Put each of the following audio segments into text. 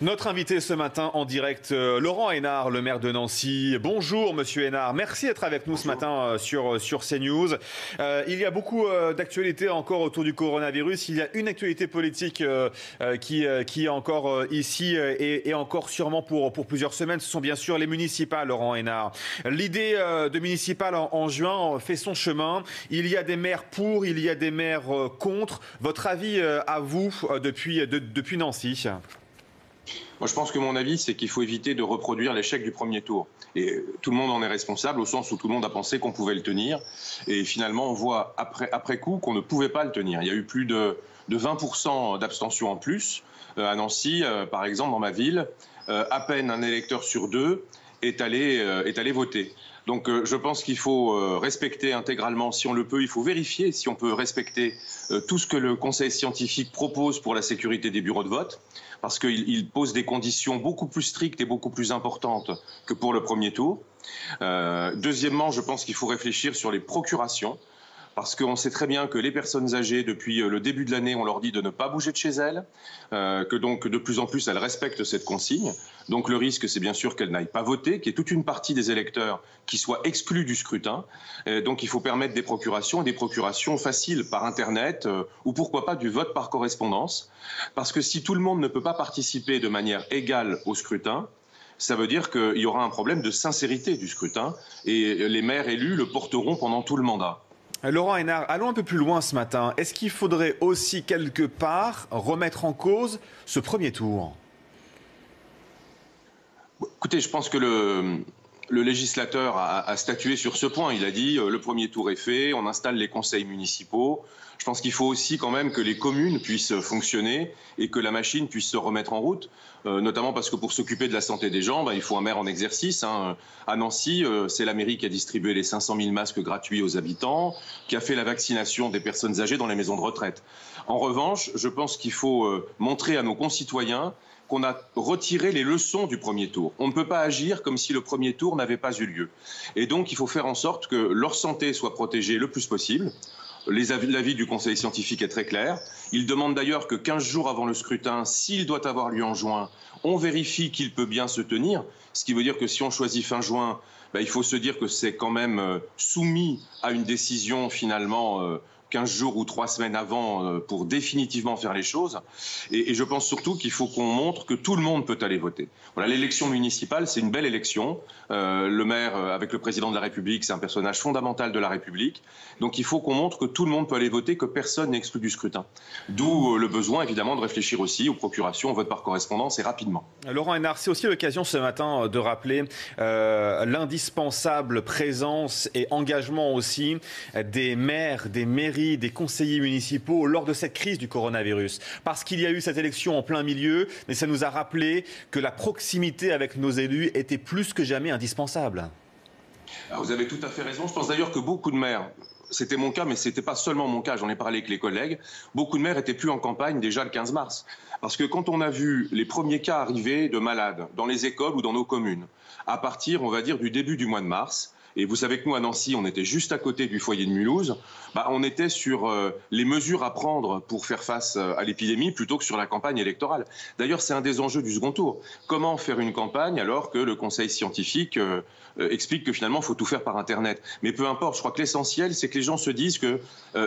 Notre invité ce matin en direct, Laurent Hénart, le maire de Nancy. Bonjour Monsieur Hénart, merci d'être avec nous ce matin sur CNews. Il y a beaucoup d'actualités encore autour du coronavirus. Il y a une actualité politique qui est encore ici et encore sûrement pour plusieurs semaines. Ce sont bien sûr les municipales, Laurent Hénart. L'idée de municipales en juin fait son chemin. Il y a des maires pour, il y a des maires contre. Votre avis à vous depuis Nancy ? Moi, je pense que mon avis, c'est qu'il faut éviter de reproduire l'échec du premier tour. Et tout le monde en est responsable, au sens où tout le monde a pensé qu'on pouvait le tenir. Et finalement, on voit après coup qu'on ne pouvait pas le tenir. Il y a eu plus de 20% d'abstention en plus. À Nancy, par exemple, dans ma ville, à peine un électeur sur deux est allé voter. Donc je pense qu'il faut respecter intégralement, si on le peut, il faut vérifier si on peut respecter tout ce que le Conseil scientifique propose pour la sécurité des bureaux de vote, parce qu'il pose des conditions beaucoup plus strictes et beaucoup plus importantes que pour le premier tour. Deuxièmement, je pense qu'il faut réfléchir sur les procurations, parce qu'on sait très bien que les personnes âgées, depuis le début de l'année, on leur dit de ne pas bouger de chez elles, que donc de plus en plus elles respectent cette consigne. Donc le risque, c'est bien sûr qu'elles n'aillent pas voter, qu'il y ait toute une partie des électeurs qui soient exclus du scrutin. Donc il faut permettre des procurations faciles par Internet, ou pourquoi pas du vote par correspondance. Parce que si tout le monde ne peut pas participer de manière égale au scrutin, ça veut dire qu'il y aura un problème de sincérité du scrutin, et les maires élus le porteront pendant tout le mandat. Laurent Hénart, allons un peu plus loin ce matin. Est-ce qu'il faudrait aussi quelque part remettre en cause ce premier tour ? Écoutez, je pense que le législateur a statué sur ce point. Il a dit le premier tour est fait, on installe les conseils municipaux. Je pense qu'il faut aussi quand même que les communes puissent fonctionner et que la machine puisse se remettre en route, notamment parce que pour s'occuper de la santé des gens, il faut un maire en exercice. À Nancy, c'est la mairie qui a distribué les 500 000 masques gratuits aux habitants, qui a fait la vaccination des personnes âgées dans les maisons de retraite. En revanche, je pense qu'il faut montrer à nos concitoyens qu'on a retiré les leçons du premier tour. On ne peut pas agir comme si le premier tour n'avait pas eu lieu. Et donc, il faut faire en sorte que leur santé soit protégée le plus possible. L'avis du Conseil scientifique est très clair. Il demande d'ailleurs que 15 jours avant le scrutin, s'il doit avoir lieu en juin, on vérifie qu'il peut bien se tenir. Ce qui veut dire que si on choisit fin juin, il faut se dire que c'est quand même soumis à une décision finalement 15 jours ou 3 semaines avant pour définitivement faire les choses. Et je pense surtout qu'il faut qu'on montre que tout le monde peut aller voter. Voilà, l'élection municipale, c'est une belle élection. Le maire, avec le président de la République, c'est un personnage fondamental de la République. Donc il faut qu'on montre que tout le monde peut aller voter, que personne n'est exclu du scrutin. D'où le besoin, évidemment, de réfléchir aussi aux procurations, au vote par correspondance et rapidement. Laurent Hénart, c'est aussi l'occasion ce matin de rappeler l'indispensable présence et engagement aussi des maires, des mairies, des conseillers municipaux lors de cette crise du coronavirus. Parce qu'il y a eu cette élection en plein milieu, mais ça nous a rappelé que la proximité avec nos élus était plus que jamais indispensable. Alors vous avez tout à fait raison. Je pense d'ailleurs que beaucoup de maires, c'était mon cas, mais ce n'était pas seulement mon cas, j'en ai parlé avec les collègues, beaucoup de maires n'étaient plus en campagne déjà le 15 mars. Parce que quand on a vu les premiers cas arriver de malades dans les écoles ou dans nos communes, à partir, on va dire, du début du mois de mars, et vous savez que nous, à Nancy, on était juste à côté du foyer de Mulhouse, on était sur les mesures à prendre pour faire face à l'épidémie plutôt que sur la campagne électorale. D'ailleurs, c'est un des enjeux du second tour. Comment faire une campagne alors que le Conseil scientifique explique que finalement, il faut tout faire par Internet. Mais peu importe, je crois que l'essentiel, c'est que les gens se disent que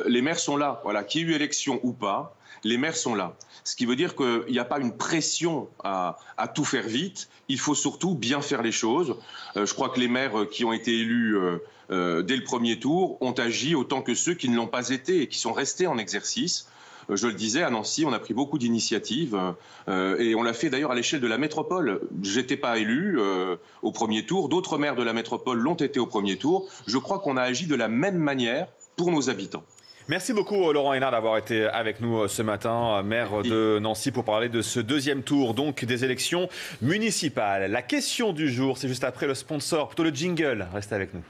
les maires sont là. Voilà, qu'il y ait eu élection ou pas, les maires sont là. Ce qui veut dire qu'il n'y a pas une pression à tout faire vite. Il faut surtout bien faire les choses. Je crois que les maires qui ont été élus dès le premier tour ont agi autant que ceux qui ne l'ont pas été et qui sont restés en exercice. Je le disais, à Nancy, on a pris beaucoup d'initiatives et on l'a fait d'ailleurs à l'échelle de la métropole. Je n'étais pas élu au premier tour. D'autres maires de la métropole l'ont été au premier tour. Je crois qu'on a agi de la même manière pour nos habitants. Merci beaucoup Laurent Hénart d'avoir été avec nous ce matin, maire de Nancy, pour parler de ce deuxième tour donc des élections municipales. La question du jour, c'est juste après le sponsor, plutôt le jingle. Restez avec nous.